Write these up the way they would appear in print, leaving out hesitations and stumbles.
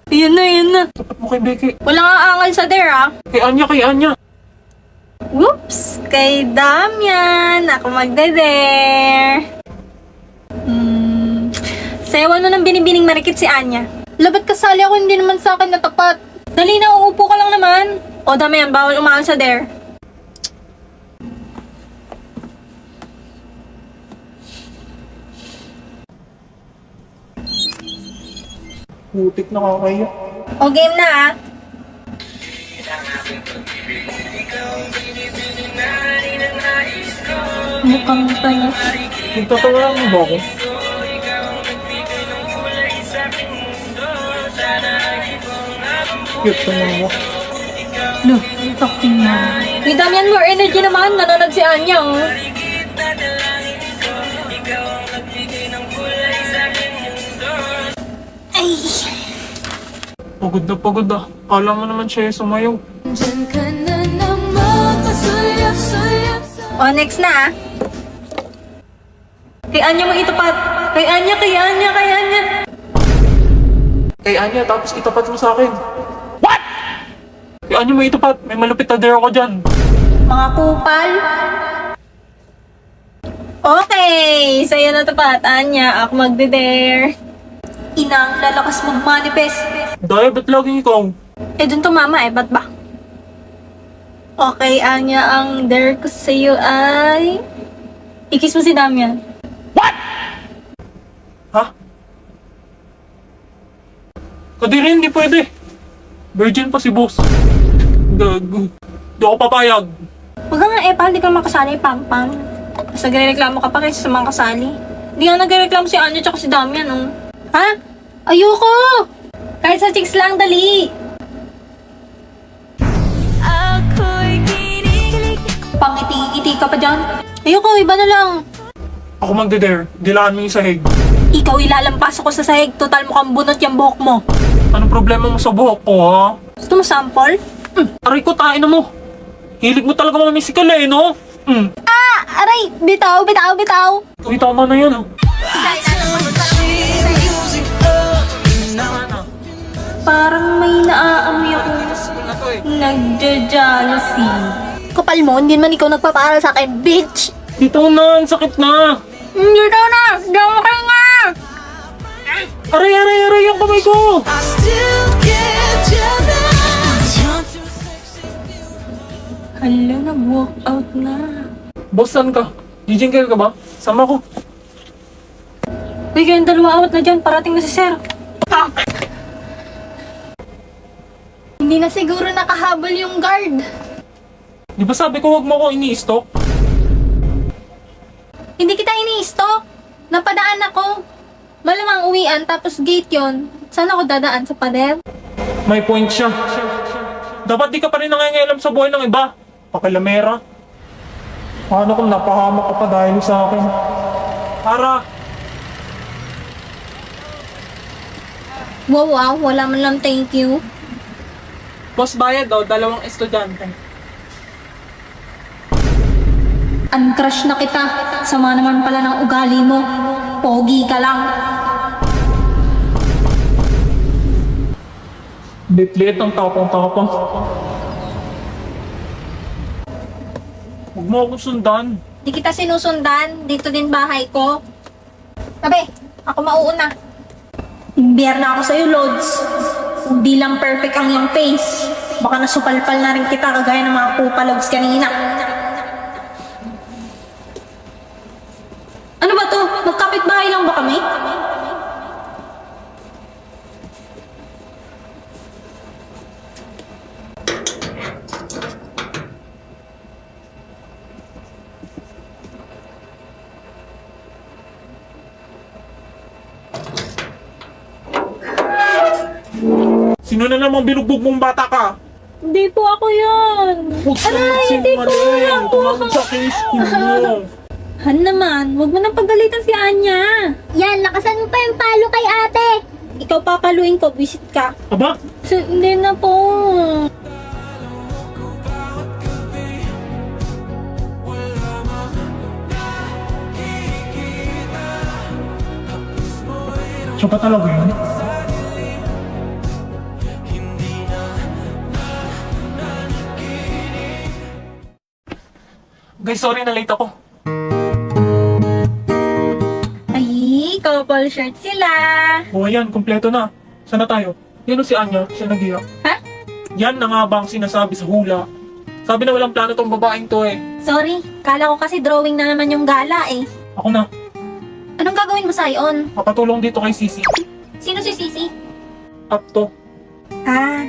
Yun na, yun na. Tapat mo kay Becky. Wala nga angal sa there, ah. Kay Anya, kay Anya. Whoops! Kay Damian! Ako magde-dare! Sayawan mo ng binibining marikit si Anya. Labat kasali ako, hindi naman sa akin natapat. Dali na, uupo ka lang naman. O Damian, bawal umangal sa dare. Putik na kakaya. O game na, ah. Mukhang tayo. Nagtatawa mo ba ako? Cute naman mo. Look, talking na. May Damian, more energy naman. Nanonood si Anya, oh. Ay! Pagod na pagod ah. Kala mo naman siya yung sumayaw. O, next na, ah. Kay Anya mo itapat. Kay Anya, kay Anya, kay Anya. Kay Anya, tapos itapat mo sa akin. What? Kay Anya mo itapat. May malupit na dare ako dyan. Mga kupal. Okay, sa'yo na tapat, Anya. Ako magde-dare. Inang lalakas mag-manifest. Daya, ba't laging ikaw? Eh, dun tumama eh. Ba't ba? Okay, Anya, ang dare ko sa'yo ay... Ikis mo si Damian. Ha? Kadiri, hindi pwede. Virgin pa si boss. Gago. Di ako papayag. Huwag ka nga eh, hindi ka makasali, pam-pam. Tapos nagre-reklamo ka pa kaysa sa mga kasali. Hindi nga nagre-reklamo si Anya tsaka si Damian, oh. Ha? Ayoko! Kahit sa chicks lang, dali! Pangiti-ngiti ka pa dyan. Ayoko, iba na lang. Ako magde-dare. Dilaan mo yung sahig. Ikaw ilalampas ako sa sahig. Total mukhang bunot yung buhok mo. Anong problema mo sa buhok ko, ha? Gusto mo sample? Aray ko, tain na mo. Hilig mo talaga mga misikal eh, no? Ah! Aray! Bitaw, bitaw, bitaw! Uy, tama na yun. Parang may naaamoy ako. Nagja-jealousy. Kapal mo, hindi man ikaw nagpapaaral sa akin, bitch! Dito na, ang sakit na. Hindi daw na! Diyan mo kayo nga! Aray, aray, aray, yung kamay ko. Hala, nag-walk out na. Boss, saan ka? Jijingkel ka ba? Sama ko. Uy, kayong dalawa awat na dyan. Parating na si Sir. Hindi na siguro nakahabol yung guard. Di ba sabi ko wag mo ako ini-stalk? Hindi kita ini-stalk. Napadaan ako. Malamang uwian, tapos gate yon. Saan ako dadaan? Sa pader? May point siya. Dapat di ka pa rin nangangialam sa buhay ng iba. Pakilamera. Paano kung napahamak ka pa dahil sa akin? Para. Wow, wala man lang thank you. Boss, bayad daw. 2 estudyante. Uncrush na kita. Sama naman pala ng ugali mo. Pogi ka lang. Bitlit ang tapang-tapang. Huwag mo akong sundan. Di kita sinusundan. Dito din bahay ko. Tabi, ako mauuna. Imbiyer na ako sa'yo, Lods. Kung di lang perfect ang iyong face, baka nasupalpal na rin kita kagaya ng mga pupalogs kanina. Ano ba to? Magkapit-bahay lang ba kami? Sino na namang binugbog mong bata ka? Hindi po ako yan. Aray, hindi po ako. Tumawag sa case ko mo. Han naman, huwag mo nang pagalitan si Anya. Yan, lakasan mo pa yung palo kay ate. Ikaw papaluin ko, visit ka. Aba? Hindi na po. Siya ba talaga yun? Guys, sorry na late ako. Ay, couple shirt sila. O ayan, kumpleto na. Sana tayo? Yan o si Anya, siya nag-iyak. Ha? Yan na nga ba ang sinasabi sa hula? Sabi na walang plano tong babaeng to eh. Sorry, kala ko kasi drawing na naman yung gala eh. Ako na, Anong gagawin mo, Sion? papatulong dito kay Sisi. Sino si Sisi? Up to. Ah,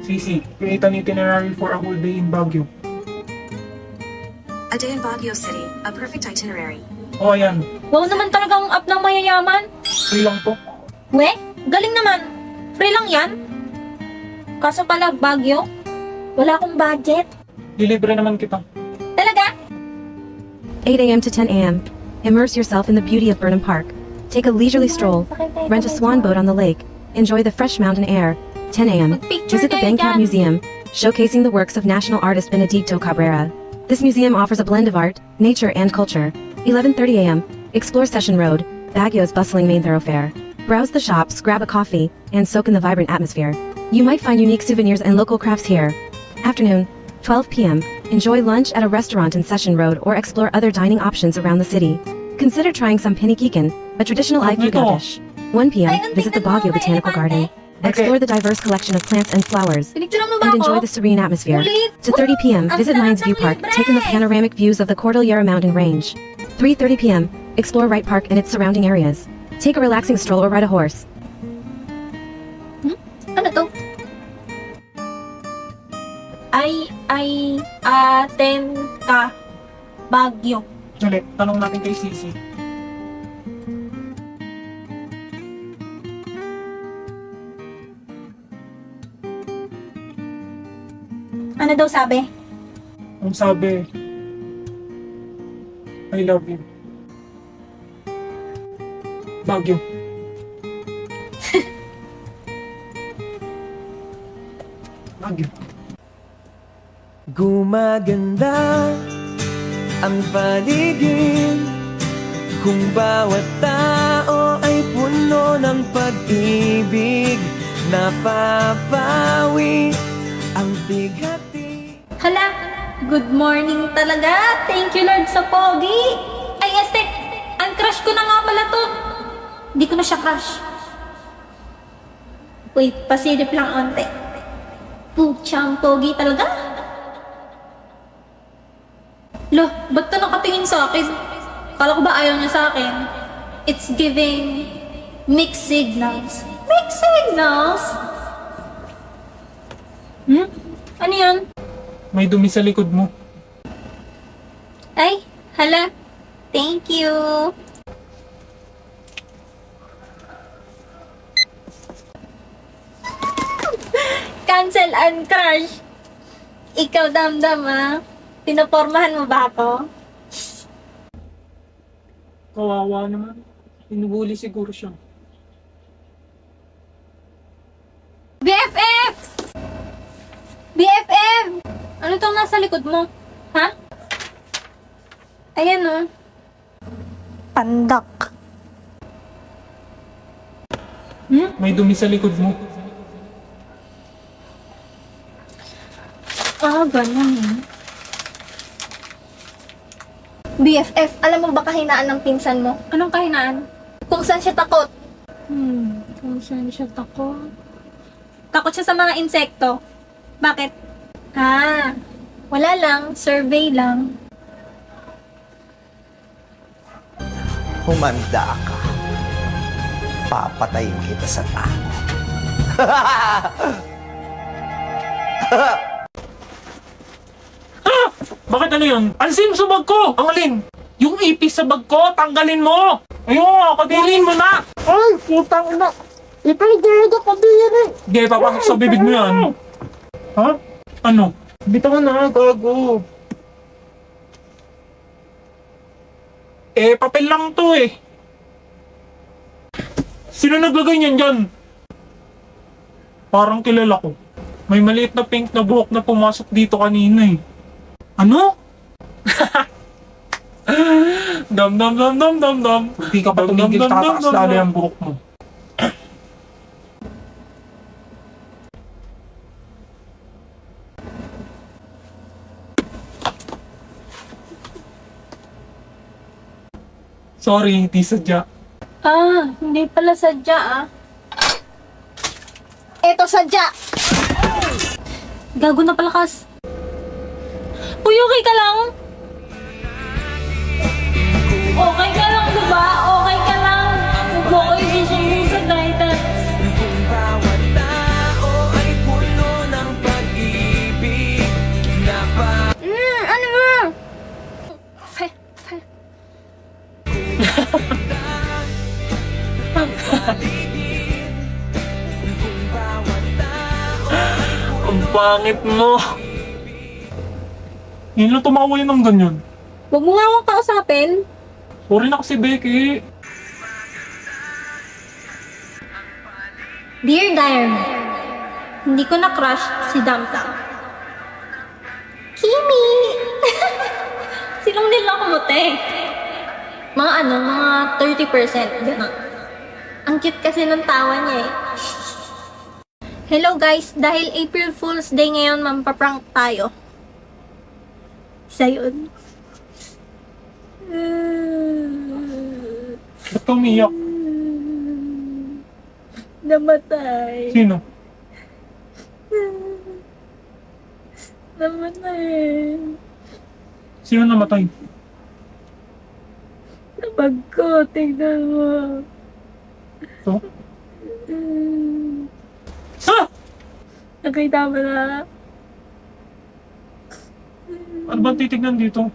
Sisi, create an itinerary for a whole day in Baguio. A day in Baguio City, a perfect itinerary. O ayan, wow naman talagang up ng mayayaman. free lang to. We, galing naman. Free lang yan. Kaso pala, Baguio, wala akong budget. Dilibre naman kita. Talaga? 8 a.m. to 10 a.m. Immerse yourself in the beauty of Burnham Park. Take a leisurely stroll. Rent a swan boat on the lake. Enjoy the fresh mountain air. 10 a.m. Magpicture Visit the kayo Bangkab dyan. Museum, showcasing the works of national artist Benedicto Cabrera. This museum offers a blend of art, nature, and culture. 11:30 a.m. Explore Session Road, Baguio's bustling main thoroughfare. Browse the shops, grab a coffee, and soak in the vibrant atmosphere. You might find unique souvenirs and local crafts here. Afternoon, 12 p.m. Enjoy lunch at a restaurant in Session Road or explore other dining options around the city. Consider trying some pinikikan, a traditional Ifugao Ito. dish. 1 p.m. Ay, ang Visit the tignan mo, Baguio may Botanical Garden. elefante. Explore the diverse collection of plants and flowers. Pinicturean mo ba And ako? enjoy the serene atmosphere. Ulit. To 30 p.m. Ang Visit sarap Lions ng View Park, libre. take in the panoramic views of the Cordillera Mountain Range. 3:30 p.m. Explore Wright Park and its surrounding areas. Take a relaxing stroll or ride a horse. Ano to? Ay, aten ka, Baguio. Dali, tanong natin kay Sisi. Ano daw sabi? Ang sabi, I love you. Baguio. Baguio. Gumaganda ang paligid kung bawat tao ay puno ng pag-ibig. Napapawi ang bighati. Hala, good morning talaga. Thank you Lord sa pogi. Ay, este, ang crush ko na nga pala to. Hindi ko na siya crush. Wait, pasilip lang onte. Puchang pogi talaga. Lo, ba't to nakatingin sa akin? Kala ko ba ayaw niya sa akin? It's giving mixed signals. Mixed signals? Ano yan? May dumi sa likod mo. Ay, hala. Thank you. Cancel and crush. Ikaw, damdam ah. Pinapormahan mo ba ako? Kawawa naman. Inubuli siguro siya. BFF! BFF! Ano tong nasa likod mo? Ha? Ayan oh. Pandak. May dumi sa likod mo. Ah, ganun. BFF, alam mo ba kahinaan ng pinsan mo? Anong kahinaan? Kung saan siya takot. Kung saan siya takot? Takot siya sa mga insekto. Bakit? Ah, wala lang. Survey lang. Humanda ka. Papatayin kita sa tao. Bakit ano yun? Alisin mo sa bag ko! Ang alin? Yung ipis sa bag ko, tanggalin mo! Ayun, kadilin mo na! Ay, putang ina! Ipagod ako din eh! Sige, papasok sa bibig mo yan. Ha? Ano? Bitaw na, gago. Eh, papel lang to eh. Sino naglagay niyan dyan? Parang kilala ko. May maliit na pink na buhok na pumasok dito kanina eh. Ano? Dam dam dam dam dam dam. Hindi ka pa tumigil, tataas lalo yung buhok mo. Sorry, di sadya. Ah, hindi pala sadya ah. Eto sadya! Gago na palakas. Uy, okay ka lang? Okay ka lang, diba? Okay ka lang. Huwag mo ko isisumbong sa guidance. Kung bawat tao ay puno ng pag-ibig na Ano mo? Ang pangit mo. Hindi lang tumawa yun ng ganyan. Huwag mo nga akong kausapin. Sorry na kasi, Becky. Dear Diary, hindi ko na-crush si Damsang. Kimi! Silong din lang kumute. Mga 30%, gano'n. Ang cute kasi ng tawa niya eh. Hello guys, dahil April Fool's Day ngayon, mampaprank tayo. Isa yun. Ba't ka umiyak? Namatay. Sino? Namatay. Sino namatay? Nabag ko, tignan mo. Ito? Ha? Nakita mo na. Ano ba titignan dito?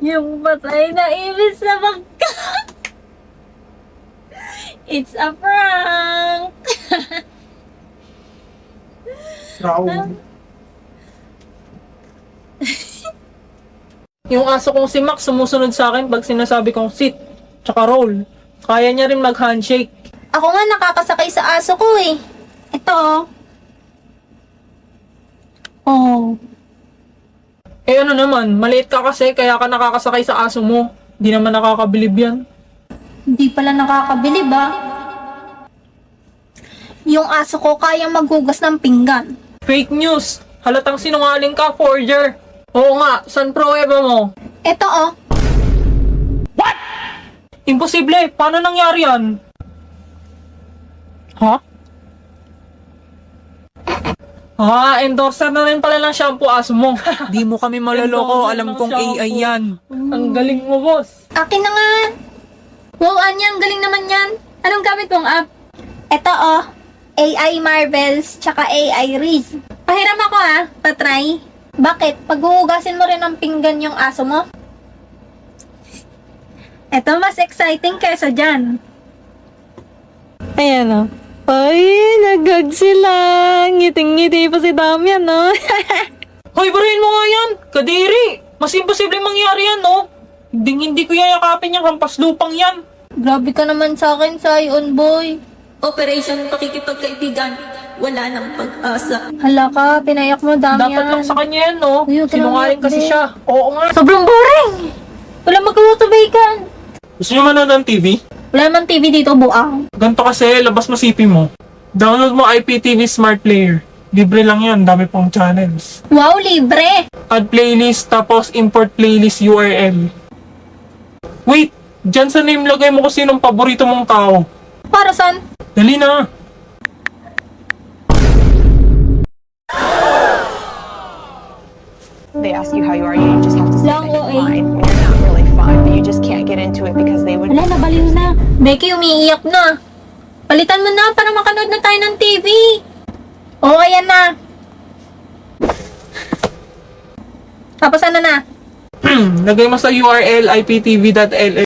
Yung patay na ibis na magka. It's a prank. Raul. Yung aso kong si Max sumusunod sa akin pag sinasabi kong sit, tsaka roll. Kaya niya rin mag-handshake. Ako nga nakakasakay sa aso ko eh. Ito. Oh. Eh ano naman, maliit ka kasi kaya ka nakakasakay sa aso mo. Di naman nakakabilib yan. Hindi pala nakakabilib ah. Yung aso ko kayang maghugas ng pinggan. Fake news! Halatang sinungaling ka, forger! Oo nga, saan pruweba mo? Ito oh. Imposible! Paano nangyari yan? Ha? Endorser na rin pala ng shampoo aso mo. Di mo kami maloloko, alam kong AI yan. Ang galing mo, boss. Akin na nga. Wow, Anya, ang galing naman yan. Anong gamit mong app? Ito oh. AI Marvels, tsaka AI Riz. Pahiram ako ah, patry. Bakit? Paghuhugasin mo rin ng pinggan yung aso mo? Ito mas exciting kaysa dyan. Ayan o. Ay, nagag sila. Ngiting-ngiti pa si Damian, no? Hoy, barayin mo nga yan! Kadiri! Mas imposible mangyari yan, no? Hindi ko yayakapin yung hampas lupang yan. Grabe ka naman sa akin, Sion Boy. Operation Pakikipagkaibigan, wala nang pag-asa. Hala ka, pinayak mo, Damian. Dapat lang sa kanya yan, no? Uy, huwag ka Sinungaling naman, kasi be. siya. Oo nga. Sobrang boring! Wala magkawatubaykan. Gusto nyo manood ng TV? Wala naman TV dito, buang. Ganito kasi, labas mo CP mo. Download mo IPTV Smart Player. Libre lang yan, dami pong channels. Wow, libre! Add playlist, tapos import playlist URL. Wait! Diyan sa name lagay mo kung sinong paborito mong tao. Para saan? Dali na! They ask you how you are, you just have to say that Lango you're eh. fine when you're not really fine, but you just can't get into it because they would. Wala, nabaliw na. Becky, umiiyak na. Palitan mo na para makanood na tayo ng TV. Oo, ayan na. Tapos ano na? Lagay mo sa URL iptv.ls